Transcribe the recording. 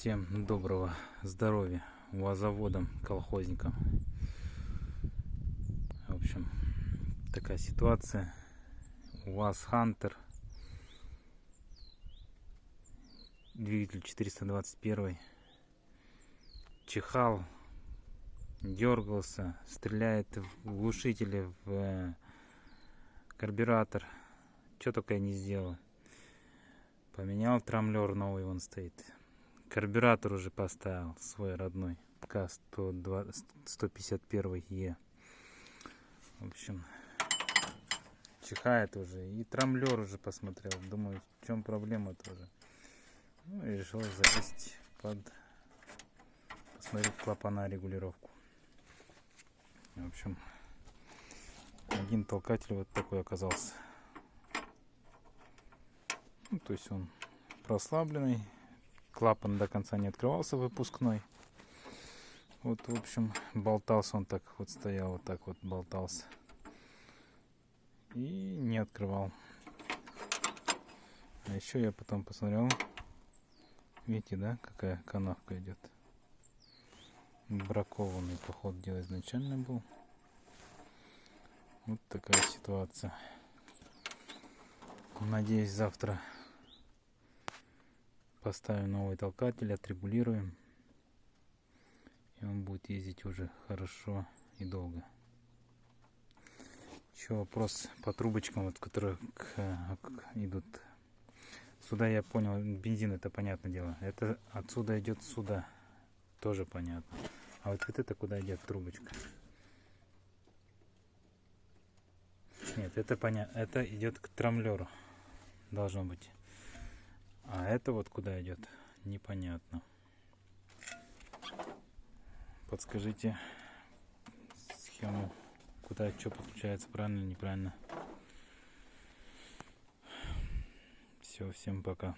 Всем доброго здоровья вазоводам, колхозникам. В общем, такая ситуация. УАЗ Хантер, двигатель 421, чихал, дергался, стреляет в глушители, в карбюратор. Что только я не сделал. Поменял трамблер, новый он стоит. Карбюратор уже поставил свой родной К151Е. В общем, чихает уже. И трамблер уже посмотрел. Думаю, в чем проблема тоже. Ну и решил залезть посмотреть клапана, регулировку. В общем, один толкатель вот такой оказался. Ну, то есть он прослабленный. Клапан до конца не открывался, выпускной. Вот, в общем, болтался он так вот, стоял вот так вот, болтался. И не открывал. А еще я потом посмотрел. Видите, да, какая канавка идет? Бракованный, поход дело изначально был. Вот такая ситуация. Надеюсь, завтра поставим новый толкатель, отрегулируем. И он будет ездить уже хорошо и долго. Еще вопрос по трубочкам, вот, которые идут. Сюда я понял, бензин, это понятное дело. Это отсюда идет сюда. Тоже понятно. А вот это куда идет трубочка? Нет, это понятно. Это идет к трамблеру. Должно быть. А это вот куда идет? Непонятно. Подскажите схему, куда что подключается, правильно или неправильно. Все, всем пока.